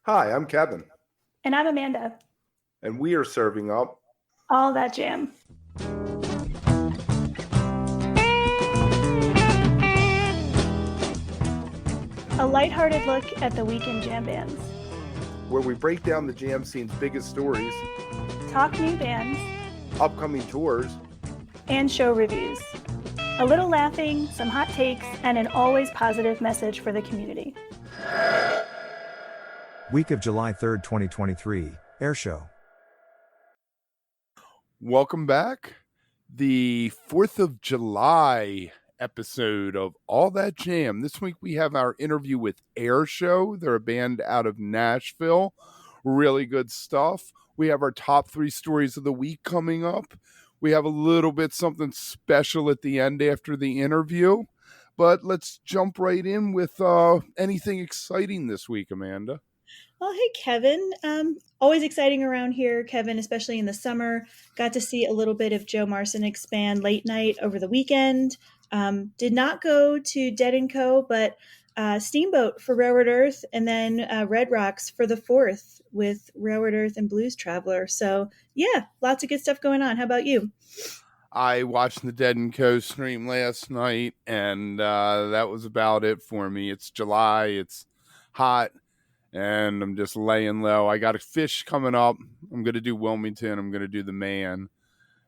Hi, I'm Kevin, And I'm Amanda. and we are serving up. All that jam. A lighthearted look at the weekend jam bands. Where we break down the jam scene's biggest stories, Talk new bands. upcoming tours, And show reviews. A little laughing, some hot takes, and an always positive message for the community. Week of July 3rd, 2023, Airshow. Welcome back. The 4th of July episode of All That Jam. This week we have our interview with Airshow. They're a band out of Nashville. Really good stuff. We have our top 3 stories of the week coming up. We have a little bit something special at the end after the interview. But let's jump right in with anything exciting this week, Amanda. Well, hey, Kevin. Always exciting around here, Kevin, especially in the summer. Got to see a little bit of Joe Marcinik's band Late Night over the weekend. Did not go to Dead & Co., but Steamboat for Railroad Earth, and then Red Rocks for the 4th with Railroad Earth and Blues Traveler. So, yeah, lots of good stuff going on. How about you? I watched the Dead & Co. stream last night, and that was about it for me. It's July, it's hot, and I'm just laying low. I got a fish coming up. I'm going to do Wilmington. I'm going to do the Man.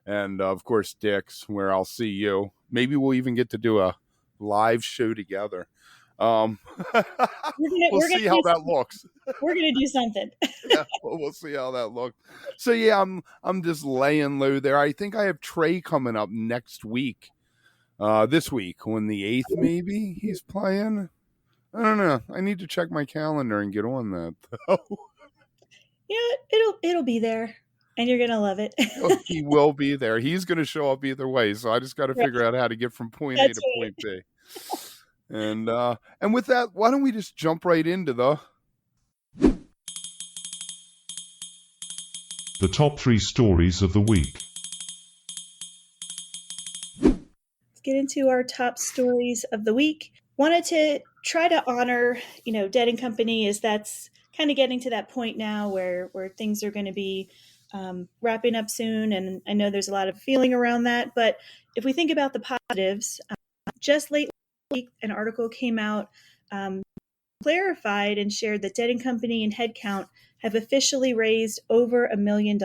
And, of course, Dick's, where I'll see you. Maybe we'll even get to do a live show together. We'll see how that looks. We're going to do something. Yeah, we'll see how that looks. So, yeah, I'm just laying low there. I think I have Trey coming up next week. This week, on the 8th, maybe he's playing. I don't know. I need to check my calendar and get on that, though. Yeah, it'll be there, and you're gonna love it. He will be there. He's going to show up either way. So I just got to figure out how to get from point A to point B. And with that, why don't we just jump right into the top 3 stories of the week. Let's get into our top stories of the week. Wanted to try to honor, Dead & Company, as that's kind of getting to that point now where things are going to be wrapping up soon. And I know there's a lot of feeling around that. But if we think about the positives, just late last week, an article came out, clarified and shared that Dead & Company and Headcount have officially raised over $1 million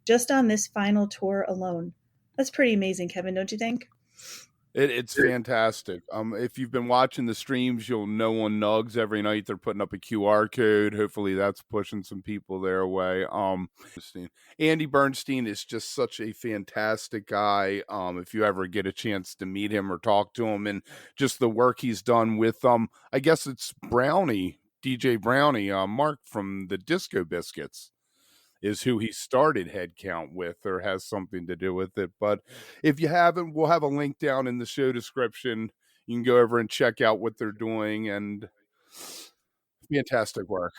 just on this final tour alone. That's pretty amazing, Kevin, don't you think? It's fantastic. If you've been watching the streams, you'll know on Nugs every night they're putting up a QR code. Hopefully that's pushing some people their way. Andy Bernstein is just such a fantastic guy. If you ever get a chance to meet him or talk to him, and just the work he's done with I guess it's DJ Brownie, Mark from the Disco Biscuits is who he started Headcount with, or has something to do with it. But if you haven't, we'll have a link down in the show description. You can go over and check out what they're doing, and fantastic work.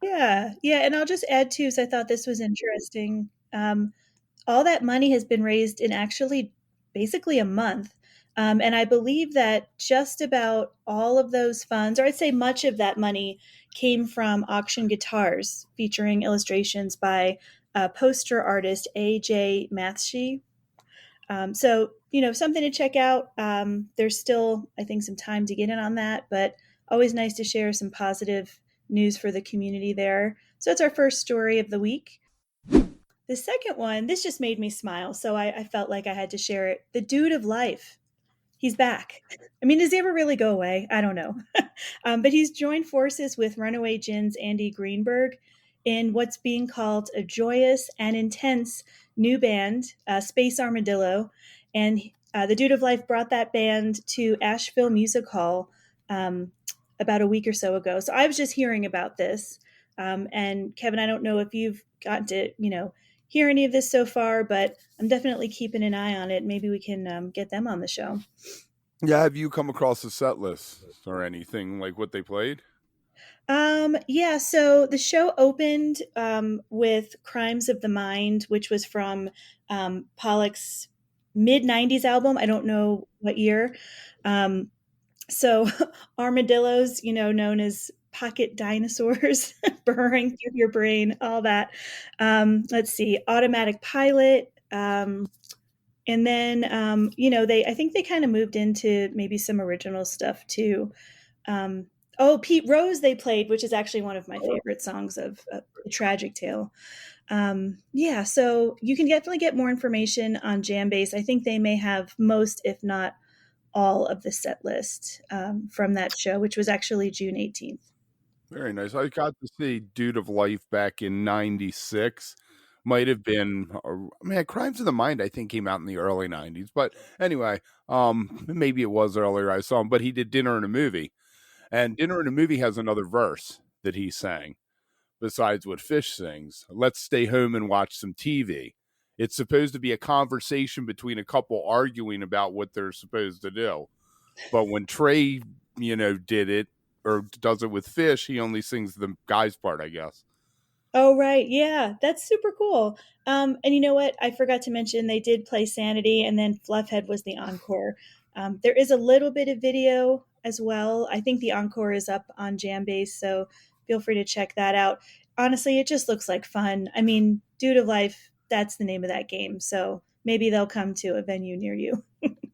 Yeah. And I'll just add too, so I thought this was interesting. All that money has been raised in actually basically a month. And I believe that just about all of those funds, or I'd say much of that money, came from auction guitars featuring illustrations by poster artist A.J. Mathshe. So, something to check out. There's still, I think, some time to get in on that, but always nice to share some positive news for the community there. So it's our first story of the week. The second one, this just made me smile, so I felt like I had to share it. The Dude of Life. He's back. I mean, does he ever really go away? I don't know. But he's joined forces with Runaway Gin's Andy Greenberg in what's being called a joyous and intense new band, Space Armadillo. And the Dude of Life brought that band to Asheville Music Hall about a week or so ago. So I was just hearing about this. And Kevin, I don't know if you've gotten to, hear any of this so far, but I'm definitely keeping an eye on it. Maybe we can get them on the show. Yeah, have you come across the set list or anything like what they played? Yeah, so the show opened with Crimes of the Mind, which was from Pollock's mid-90s album. I don't know what year. So Armadillos, known as pocket dinosaurs burrowing through your brain, all that. Let's see, Automatic Pilot. And then, I think they kind of moved into maybe some original stuff too. Pete Rose they played, which is actually one of my favorite songs of The Tragic Tale. So you can definitely get more information on Jambase. I think they may have most, if not all, of the set list from that show, which was actually June 18th. Very nice. I got to see Dude of Life back in '96. Might have been, Crimes of the Mind, I think, came out in the early '90s. But anyway, maybe it was earlier I saw him. But he did Dinner and a Movie. And Dinner and a Movie has another verse that he sang, besides what Fish sings. Let's stay home and watch some TV. It's supposed to be a conversation between a couple arguing about what they're supposed to do. But when Trey, did it, or does it with Fish, he only sings the guy's part, I guess. Oh, right. Yeah, that's super cool. And you know what? I forgot to mention they did play Sanity, and then Fluffhead was the encore. There is a little bit of video as well. I think the encore is up on Jambase, so feel free to check that out. Honestly, it just looks like fun. I mean, Dude of Life, that's the name of that game. So maybe they'll come to a venue near you.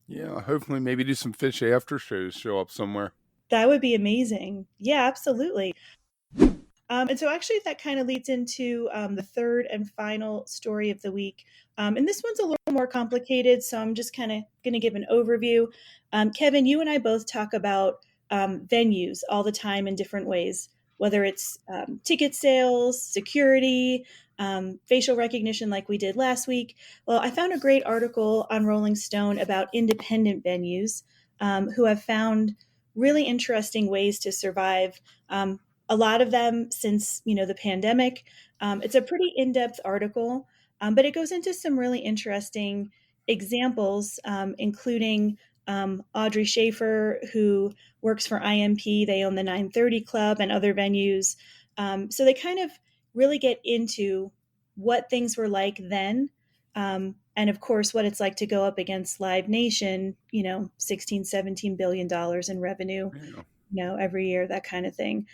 Yeah, hopefully maybe do some Fish after shows, show up somewhere. That would be amazing. Yeah, absolutely. And so actually that kind of leads into the third and final story of the week. And this one's a little more complicated, so I'm just kind of going to give an overview. Kevin, you and I both talk about venues all the time in different ways, whether it's ticket sales, security, facial recognition like we did last week. Well, I found a great article on Rolling Stone about independent venues who have found really interesting ways to survive. A lot of them since, the pandemic. It's a pretty in-depth article, but it goes into some really interesting examples, including Audrey Schaefer, who works for IMP. They own the 930 Club and other venues. So they kind of really get into what things were like then. And of course, what it's like to go up against Live Nation, $16, $17 billion in revenue, every year, that kind of thing.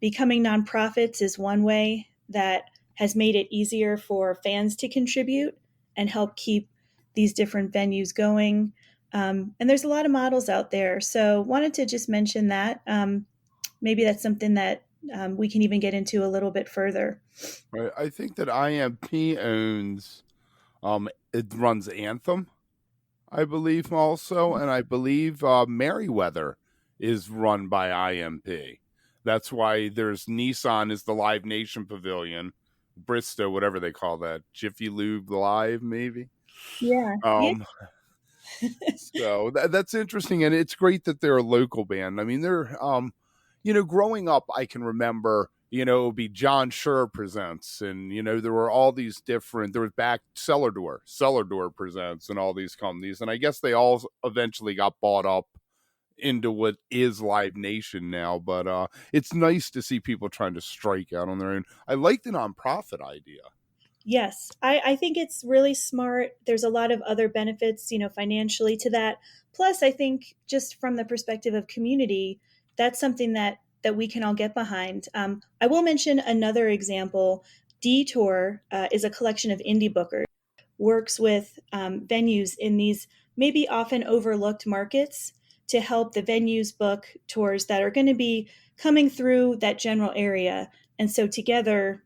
Becoming nonprofits is one way that has made it easier for fans to contribute and help keep these different venues going. And there's a lot of models out there. So wanted to just mention that. Maybe that's something that we can even get into a little bit further. Right. I think that IMP owns, it runs Anthem, I believe also. And I believe Merriweather is run by IMP. That's why there's Nissan is the Live Nation Pavilion, Bristow, whatever they call that, Jiffy Lube Live, maybe. Yeah. So that's interesting, and it's great that they're a local band. I mean, they're, growing up, I can remember, it would be John Schur Presents, and there were all these different. There was back Cellar Door Presents, and all these companies, and I guess they all eventually got bought up into what is Live Nation now, but it's nice to see people trying to strike out on their own. I like the nonprofit idea. Yes, I think it's really smart. There's a lot of other benefits, financially to that. Plus, I think just from the perspective of community, that's something that we can all get behind. I will mention another example. Detour is a collection of indie bookers, works with venues in these maybe often overlooked markets to help the venues book tours that are going to be coming through that general area. And so together,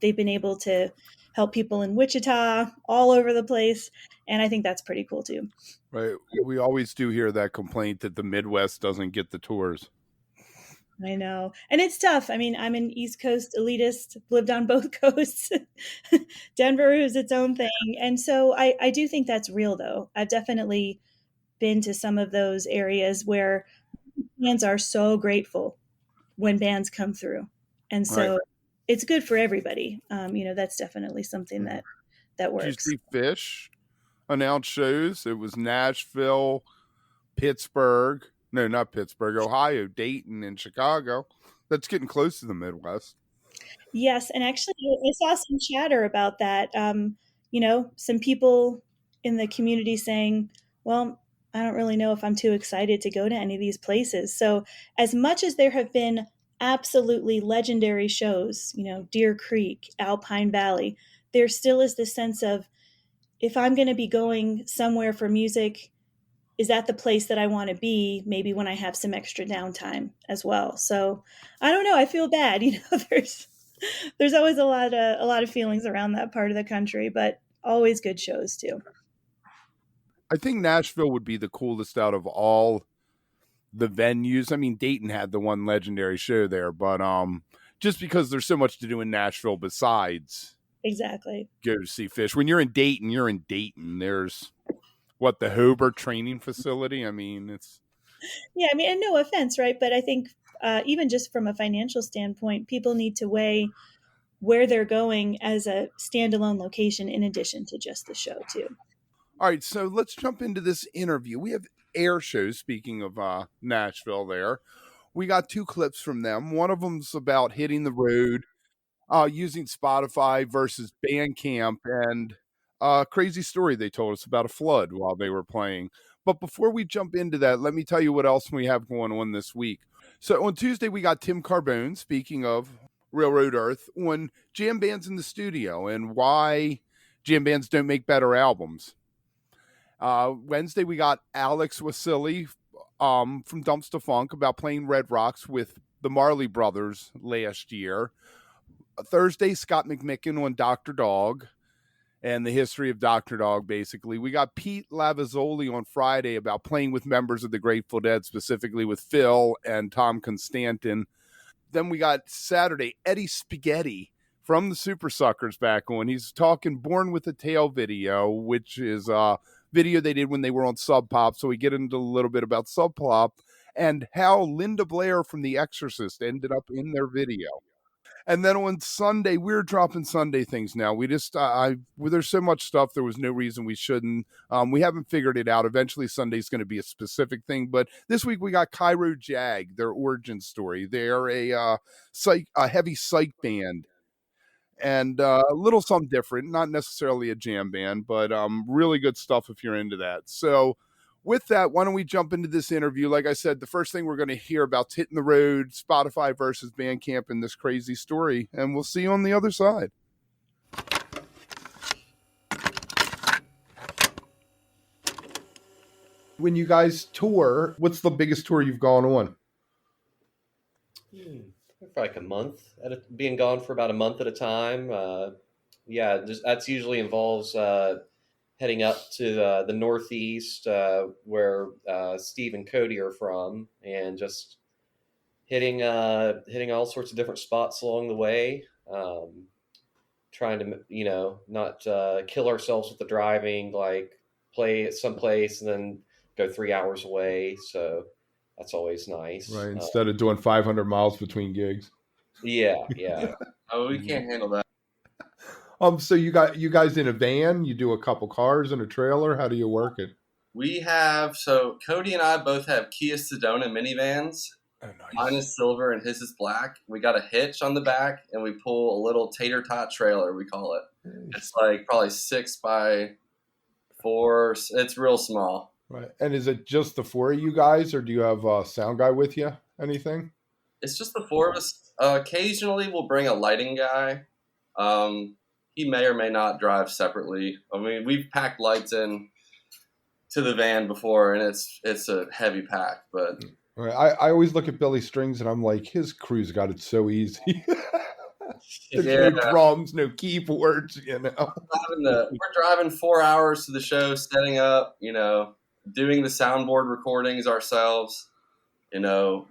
they've been able to help people in Wichita, all over the place. And I think that's pretty cool too. Right. We always do hear that complaint that the Midwest doesn't get the tours. I know. And it's tough. I mean, I'm an East Coast elitist, lived on both coasts. Denver is its own thing. And so I do think that's real, though. I've definitely been to some of those areas where fans are so grateful when bands come through. And so it's good for everybody. That's definitely something that works. Did you see Fish announce shows? It was Nashville, Pittsburgh. No, not Pittsburgh, Ohio, Dayton, and Chicago. That's getting close to the Midwest. Yes, and actually I saw some chatter about that. Some people in the community saying, well, I don't really know if I'm too excited to go to any of these places. So as much as there have been absolutely legendary shows, Deer Creek, Alpine Valley, there still is this sense of, if I'm going to be going somewhere for music, is that the place that I want to be, maybe when I have some extra downtime as well. So I don't know. I feel bad. There's always a lot of feelings around that part of the country, but always good shows too. I think Nashville would be the coolest out of all the venues. I mean, Dayton had the one legendary show there, but just because there's so much to do in Nashville besides Exactly. go to see Fish. When you're in Dayton, you're in Dayton. There's the Hobart training facility. I mean, it's Yeah, I mean, and no offense, right? But I think even just from a financial standpoint, people need to weigh where they're going as a standalone location in addition to just the show too. all right. So let's jump into this interview. We have Airshow. Speaking of Nashville, there we got 2 clips from them. One of them's about hitting the road, using Spotify versus Bandcamp, and a crazy story they told us about a flood while they were playing. But before we jump into that, let me tell you what else we have going on this week. So on Tuesday, we got Tim Carbone, speaking of Railroad Earth, on jam bands in the studio and why jam bands don't make better albums. Wednesday, we got Alex Wasili from Dumpster Funk about playing Red Rocks with the Marley Brothers last year. Thursday, Scott McMicken on Dr. Dog and the history of Dr. Dog, basically. We got Pete Lavazzoli on Friday about playing with members of the Grateful Dead, specifically with Phil and Tom Constantin. Then we got Saturday, Eddie Spaghetti from the Super Suckers back on. He's talking Born with a Tail video, which is a video they did when they were on Sub Pop. So we get into a little bit about Sub Pop and how Linda Blair from The Exorcist ended up in their video. And then on Sunday, we're dropping Sunday things now. We just, there's so much stuff. There was no reason we shouldn't. We haven't figured it out. Eventually, Sunday's going to be a specific thing. But this week, we got Cairo Jag, their origin story. They're a heavy psych band. And a little something different, not necessarily a jam band, but really good stuff if you're into that. So with that, why don't we jump into this interview? Like I said, the first thing we're going to hear about hitting the road, Spotify versus Bandcamp, and this crazy story. And we'll see you on the other side. When you guys tour, what's the biggest tour you've gone on? For like a month, being gone for about a month at a time. That's usually involves heading up to the Northeast, where Steve and Cody are from, and just hitting all sorts of different spots along the way. Trying to not kill ourselves with the driving, like play at some place and then go 3 hours away. So that's always nice. Right, instead of doing 500 miles between gigs. Yeah. Oh, we can't handle that. So you guys in a van? You do a couple cars and a trailer? How do you work it? So Cody and I both have Kia Sedona minivans. Oh, nice. Mine is silver and his is black. We got a hitch on the back and we pull a little tater tot trailer, we call it. Nice. It's like probably 6 by 4. It's real small. Right. And is it just the 4 of you guys, or do you have a sound guy with you? Anything? It's just the 4 of us. Occasionally we'll bring a lighting guy. He may or may not drive separately. I mean, we've packed lights in to the van before, and it's a heavy pack. But right. I always look at Billy Strings, and I'm like, his crew's got it so easy. There's no drums, no keyboards, We're driving 4 hours to the show, setting up, doing the soundboard recordings ourselves, going,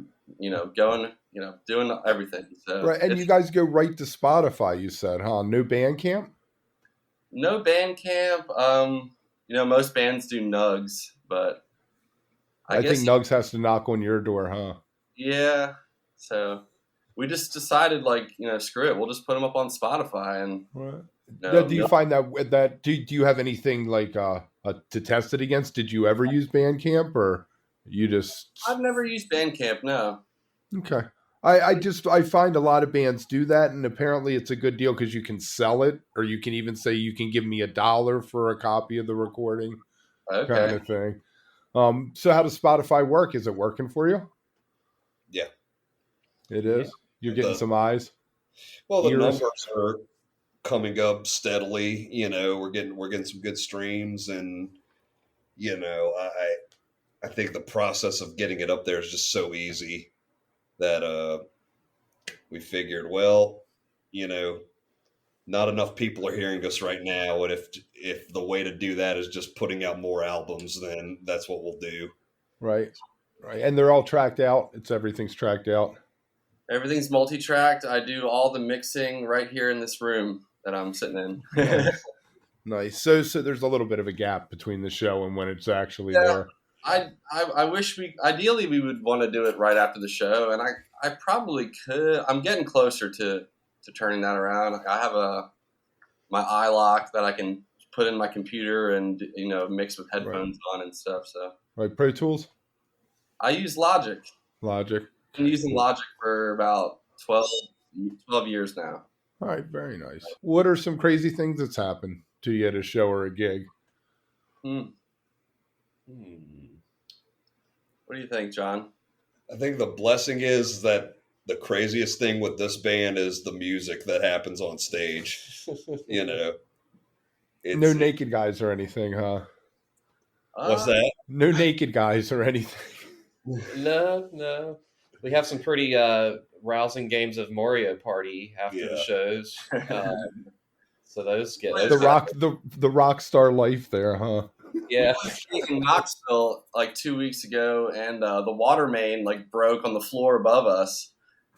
doing everything. So right, and you guys go right to Spotify, you said, huh? No Bandcamp? No Bandcamp. Most bands do Nugs, but I think Nugs has to knock on your door, huh? Yeah. So we just decided, screw it. We'll just put them up on Spotify. And right. Do you find that do you have anything like to test it against? Did you ever use Bandcamp, or you just? I've never used Bandcamp. No. Okay. I find a lot of bands do that, and apparently it's a good deal because you can sell it, or you can even say you can give me $1 for a copy of the recording, okay, kind of thing. So how does Spotify work? Is it working for you? Yeah. It is. You're getting The- some eyes. Well, the Ears. numbers are coming up steadily. We're getting some good streams, and I think the process of getting it up there is just so easy that we figured, well, not enough people are hearing us right now, and if the way to do that is just putting out more albums, then that's what we'll do. Right. And they're all tracked out. Everything's tracked out. Everything's multi-tracked. I do all the mixing right here in this room that I'm sitting in. Nice. So there's a little bit of a gap between the show and when it's actually Yeah. there. I wish ideally we would want to do it right after the show, and I probably could. I'm getting closer to turning that around. I have my iLock that I can put in my computer and mix with headphones on and stuff. So Right, Pro Tools? I use Logic. Logic. I've been using Logic for about 12 years now. All right, very nice. What are some crazy things that's happened to you at a show or a gig? What do you think, John? I think the blessing is that the craziest thing with this band is the music that happens on stage. No It's, naked guys or anything, huh? what's that? No naked guys or anything. No. We have some pretty rousing games of Mario Party after the shows. So those get The rock star life there, huh? Yeah. In Knoxville like 2 weeks ago, and the water main broke on the floor above us,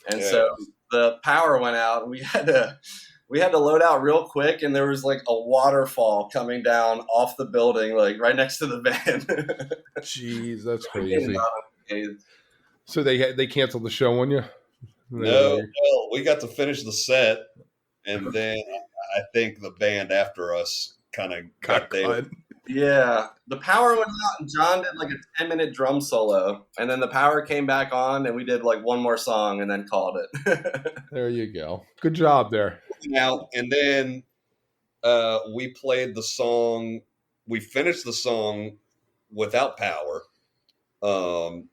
and so the power went out, and we had to load out real quick, and there was a waterfall coming down off the building right next to the van. Jeez, that's crazy. So they they canceled the show on you? No, well, we got to finish the set, and then I think the band after us kind of got there. Yeah, the power went out, and John did a 10-minute drum solo, and then the power came back on, and we did one more song, and then called it. There you go. Good job there. Now, and then we played the song. We finished the song without power. Oh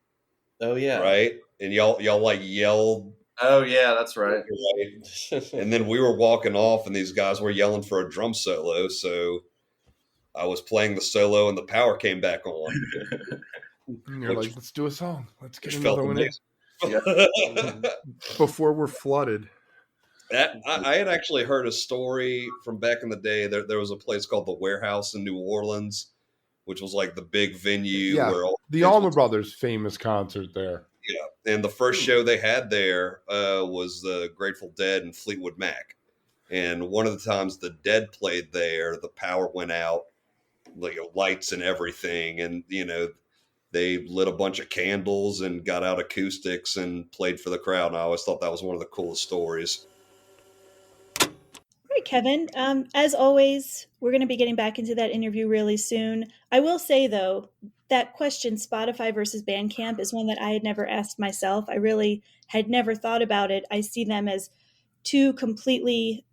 yeah, right. And y'all yelled. Oh yeah, that's right. And then we were walking off, and these guys were yelling for a drum solo. So I was playing the solo, and the power came back on. And you're let's do a song. Let's get another one in. Before we're flooded. I had actually heard a story from back in the day. There was a place called the Warehouse in New Orleans, which was the big venue. Yeah, where the Allman Brothers' famous concert there. Yeah, and the first show they had there was the Grateful Dead and Fleetwood Mac. And one of the times the Dead played there, the power went out, lights and everything, and they lit a bunch of candles and got out acoustics and played for the crowd. And I always thought that was one of the coolest stories. All right, Kevin. As always, we're going to be getting back into that interview really soon. I will say, though, that question, Spotify versus Bandcamp, is one that I had never asked myself. I really had never thought about it. I see them as two completely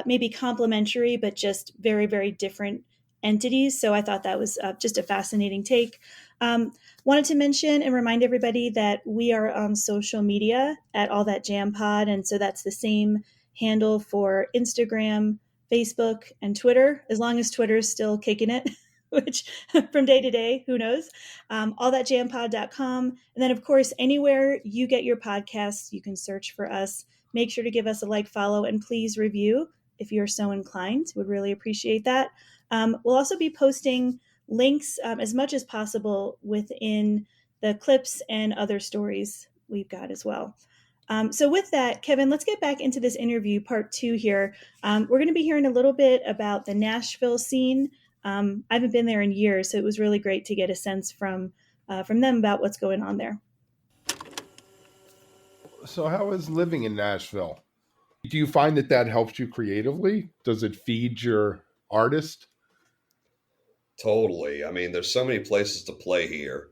maybe complementary, but just very, very different entities. So I thought that was just a fascinating take. Wanted to mention and remind everybody that we are on social media at All That Jam Pod. And so that's the same handle for Instagram, Facebook, and Twitter, as long as Twitter is still kicking it, which from day to day, who knows, allthatjampod.com. And then, of course, anywhere you get your podcasts, you can search for us. Make sure to give us a like, follow, and please review if you're so inclined. Would really appreciate that. We'll also be posting links as much as possible within the clips and other stories we've got as well. So with that, Kevin, let's get back into this interview, part 2 here. We're going to be hearing a little bit about the Nashville scene. I haven't been there in years, so it was really great to get a sense from them about what's going on there. So how is living in Nashville? Do you find that helps you creatively? Does it feed your artist? Totally. I mean, there's so many places to play here.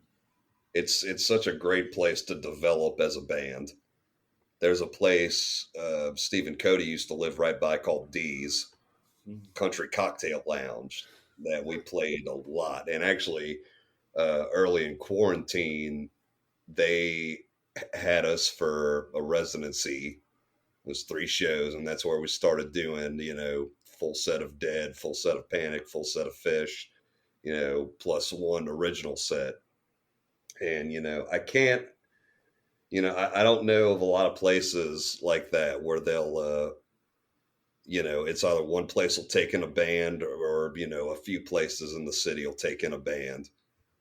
It's such a great place to develop as a band. There's a place Stephen Cody used to live right by called D's Country Cocktail Lounge that we played a lot. And actually, early in quarantine, they had us for a residency. It was 3 shows, and that's where we started doing, full set of Dead, full set of Panic, full set of Fish, plus one original set. And, I can't, I don't know of a lot of places like that where they'll, it's either one place will take in a band or, a few places in the city will take in a band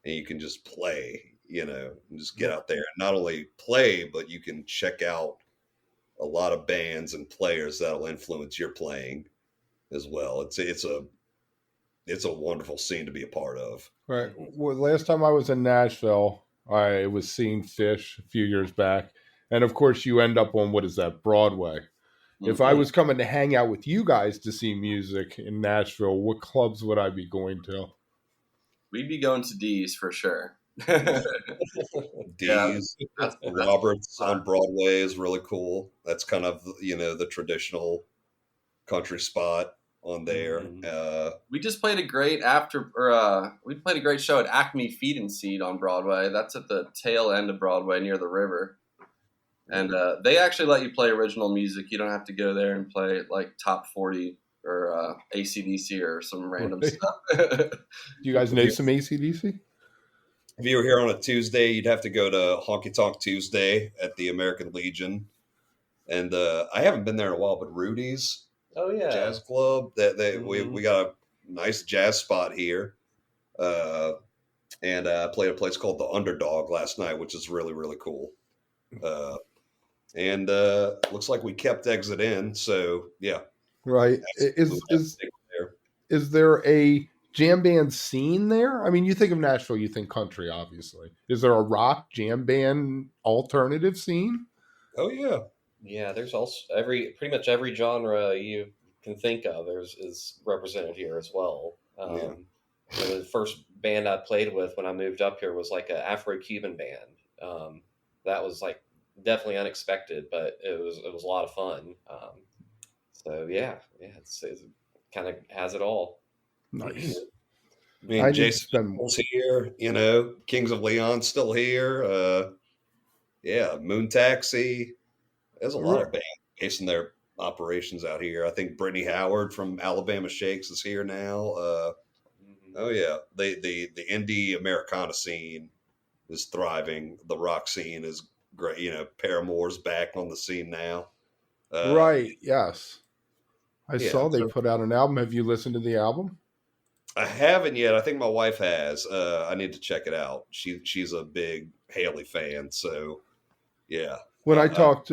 and you can just play, and just get out there and not only play, but you can check out a lot of bands and players that'll influence your playing as well. It's a wonderful scene to be a part of. Right. Well, last time I was in Nashville, I was seeing Fish a few years back. And of course, you end up on, what is that, Broadway. If I was coming to hang out with you guys to see music in Nashville, what clubs would I be going to? We'd be going to D's for sure. D's, Roberts on Broadway is really cool. That's kind of, the traditional country spot on there. We just played a great we played a great show at Acme Feed and Seed on Broadway. That's at the tail end of Broadway near the river. And they actually let you play original music. You don't have to go there and play like top 40 or AC/DC or some random stuff. Do you guys know some AC/DC? If you were here on a Tuesday, you'd have to go to Honky Tonk Tuesday at the American Legion. And I haven't been there in a while, but Rudy's Jazz Club, we got a nice jazz spot here. And I played a place called The Underdog last night, which is really, really cool. And looks like we kept Exit in, so yeah. Right. Is there a jam band scene there? I mean, you think of Nashville, you think country, obviously. Is there a rock jam band alternative scene? Oh yeah. Yeah, there's also pretty much every genre you can think of is represented here as well. The first band I played with when I moved up here was like an Afro-Cuban band. That was like definitely unexpected, but it was a lot of fun. So yeah, it kind of has it all. Nice. I mean, Jason's here, Kings of Leon's still here. Moon Taxi. There's a lot of bands basing their operations out here. I think Brittany Howard from Alabama Shakes is here now. Oh yeah, the indie Americana scene is thriving. The rock scene is great. Paramore's back on the scene now. Right. Yes. I saw they put out an album. Have you listened to the album? I haven't yet. I think my wife has. I need to check it out. She's a big Haley fan, so yeah. When we talked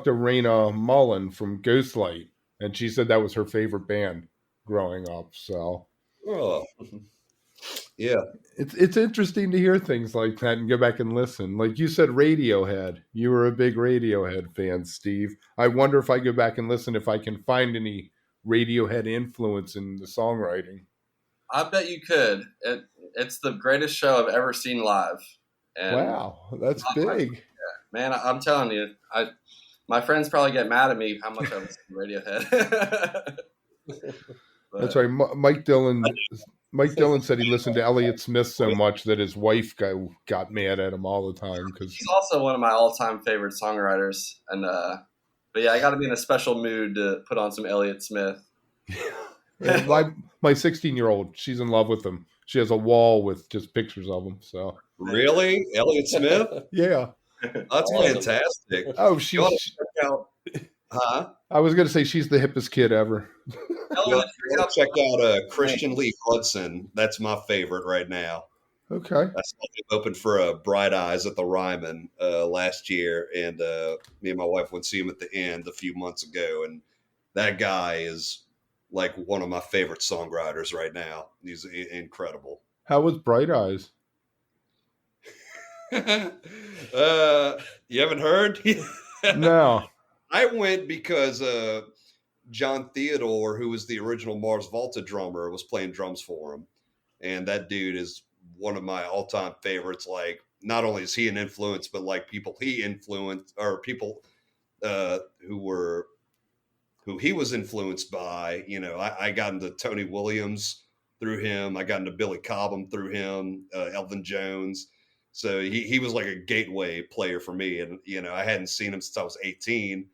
to Raina Mullen from Ghostlight, and she said that was her favorite band growing up. So, yeah, it's interesting to hear things like that and go back and listen. Like you said, Radiohead. You were a big Radiohead fan, Steve. I wonder if I go back and listen if I can find any Radiohead influence in the songwriting. I bet you could. It's the greatest show I've ever seen live. And wow, that's big. Man, I'm telling you, my friends probably get mad at me how much I listen to Radiohead. That's right. Mike Dillon said he listened to Elliott Smith so much that his wife got mad at him all the time. Because he's also one of my all-time favorite songwriters. And but yeah, I got to be in a special mood to put on some Elliott Smith. my 16-year-old, she's in love with him. She has a wall with just pictures of him. So really, Elliott Smith? Yeah. That's fantastic. Oh, check out. Huh? I was going to say she's the hippest kid ever. Check out Christian Lee Hudson. That's my favorite right now. Okay. I saw him open for Bright Eyes at the Ryman last year, and me and my wife went to see him at the end a few months ago, and that guy is like one of my favorite songwriters right now. He's incredible. How was Bright Eyes? You haven't heard? No. I went because John Theodore, who was the original Mars Volta drummer, was playing drums for him. And that dude is one of my all-time favorites. Like, not only is he an influence, but like people he influenced, or people who he was influenced by. I got into Tony Williams through him. I got into Billy Cobham through him, Elvin Jones. So he was like a gateway player for me. And, I hadn't seen him since I was 18.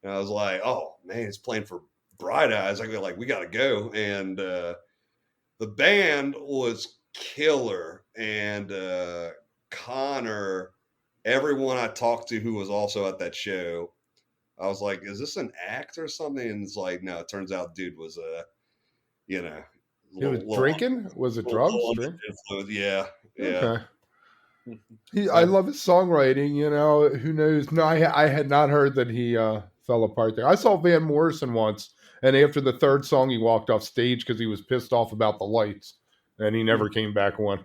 And I was like, oh, man, he's playing for Bright Eyes. I go like, we got to go. And the band was killer. And Connor, everyone I talked to who was also at that show, I was like, is this an act or something? And it's like, no, it turns out dude was, He was drinking? Was it drugs? Yeah. Okay. I love his songwriting, who knows? No, I had not heard that he fell apart there. I saw Van Morrison once, and after the third song, he walked off stage because he was pissed off about the lights, and he never came back on.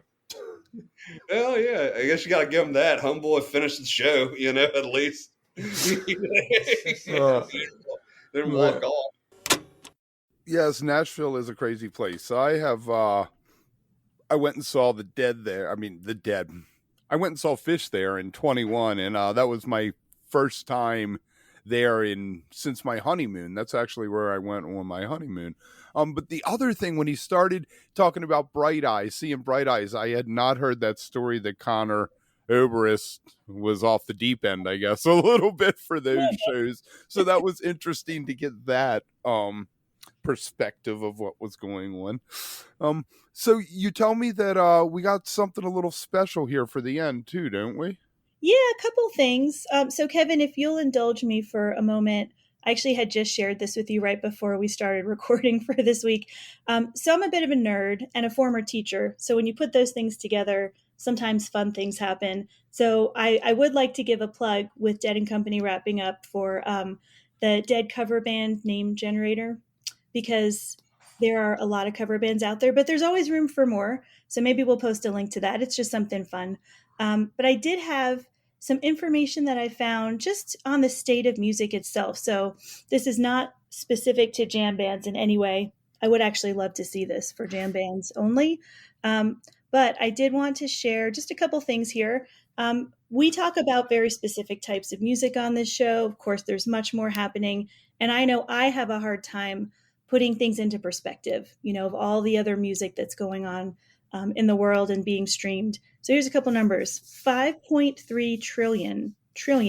Well, yeah, I guess you got to give him that. Homeboy finished the show, at least. Then walk off. Yes, Nashville is a crazy place. I went and saw the Dead there. I mean, the Dead. I went and saw Fish there in 21, and that was my first time there since my honeymoon. That's actually where I went on my honeymoon. But the other thing, when he started talking about Bright Eyes, seeing Bright Eyes, I had not heard that story that Connor Oberst was off the deep end, I guess, a little bit for those shows. So that was interesting to get that perspective of what was going on. So you tell me that we got something a little special here for the end too, don't we? Yeah, a couple things. So Kevin, if you'll indulge me for a moment, I actually had just shared this with you right before we started recording for this week. So I'm a bit of a nerd and a former teacher. So when you put those things together, sometimes fun things happen. So I would like to give a plug with Dead and Company wrapping up for the Dead cover band Name Generator, because there are a lot of cover bands out there, but there's always room for more. So maybe we'll post a link to that. It's just something fun. But I did have some information that I found just on the state of music itself. So this is not specific to jam bands in any way. I would actually love to see this for jam bands only. But I did want to share just a couple things here. We talk about very specific types of music on this show. Of course, there's much more happening. And I know I have a hard time putting things into perspective, of all the other music that's going on in the world and being streamed. So here's a couple numbers. 5.3 trillion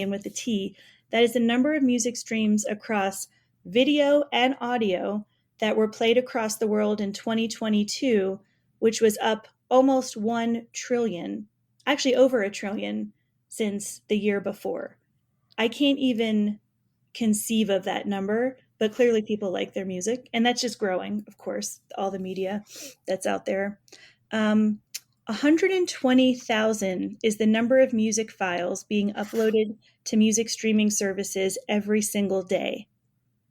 with a T. That is the number of music streams across video and audio that were played across the world in 2022, which was up almost 1 trillion, actually over a trillion since the year before. I can't even conceive of that number, but clearly people like their music, and that's just growing, of course, all the media that's out there. 120,000 is the number of music files being uploaded to music streaming services every single day.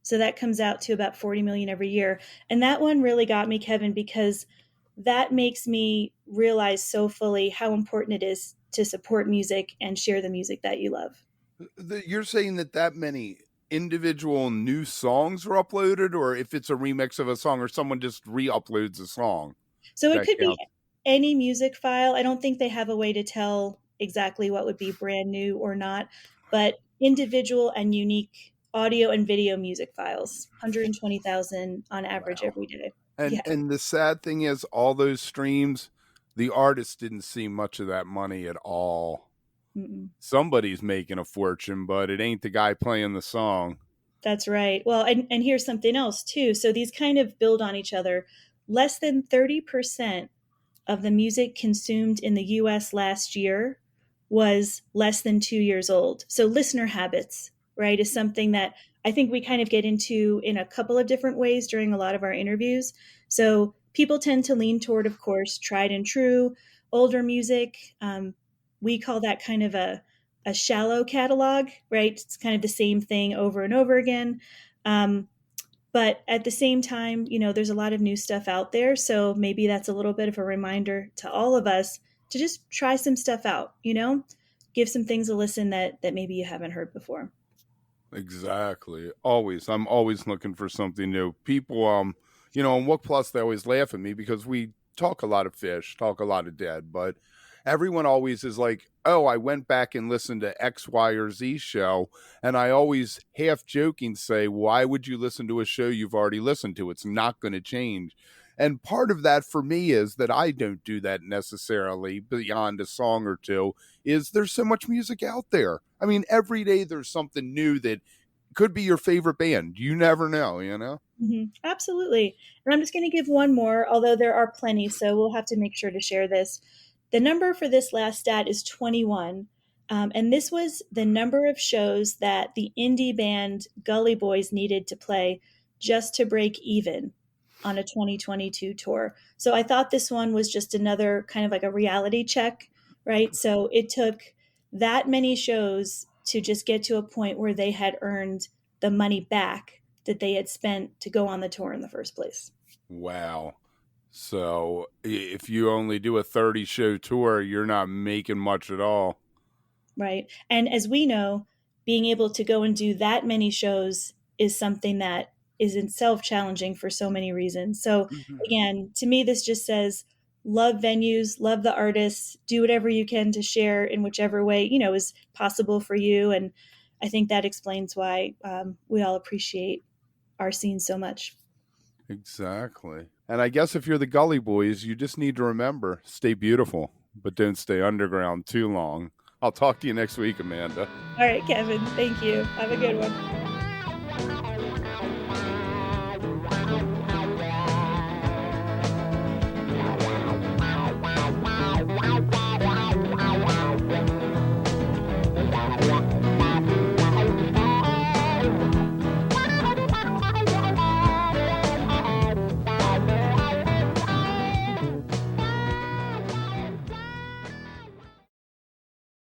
So that comes out to about 40 million every year. And that one really got me, Kevin, because that makes me realize so fully how important it is to support music and share the music that you love. You're saying that many individual new songs are uploaded, or if it's a remix of a song or someone just re-uploads a song? So it could be any music file. I don't think they have a way to tell exactly what would be brand new or not, but individual and unique audio and video music files, 120,000 on average every day. And the sad thing is, all those streams, the artist didn't see much of that money at all. Mm-mm. Somebody's making a fortune, but it ain't the guy playing the song. That's right. Well, and here's something else too. So these kind of build on each other. Less than 30% of the music consumed in the US last year was less than 2 years old. So listener habits, right, is something that I think we kind of get into in a couple of different ways during a lot of our interviews. So people tend to lean toward, of course, tried and true, older music. We call that kind of a shallow catalog, right? It's kind of the same thing over and over again. But at the same time, there's a lot of new stuff out there. So maybe that's a little bit of a reminder to all of us to just try some stuff out, give some things a listen that maybe you haven't heard before. Exactly. I'm always looking for something new. People, on Wook Plus, they always laugh at me because we talk a lot of Fish, talk a lot of Dead, but everyone always is like, oh, I went back and listened to X, Y, or Z show. And I always half joking say, why would you listen to a show you've already listened to? It's not going to change. And part of that for me is that I don't do that necessarily beyond a song or two, is there's so much music out there. I mean, every day there's something new that could be your favorite band. You never know, you know? Absolutely. And I'm just going to give one more, although there are plenty, so we'll have to make sure to share this. The number for this last stat is 21. And this was the number of shows that the indie band Gully Boys needed to play just to break even on a 2022 tour. So I thought this one was just another kind of like a reality check, right? So it took that many shows to just get to a point where they had earned the money back that they had spent to go on the tour in the first place. Wow. So if you only do a 30 show tour, you're not making much at all. Right. And as we know, being able to go and do that many shows is something that is in itself challenging for so many reasons. So again, to me, this just says love venues, love the artists, do whatever you can to share in whichever way, is possible for you. And I think that explains why we all appreciate our scene so much. Exactly. And I guess if you're the Gully Boys, you just need to remember, stay beautiful, but don't stay underground too long. I'll talk to you next week, Amanda. All right, Kevin. Thank you. Have a good one.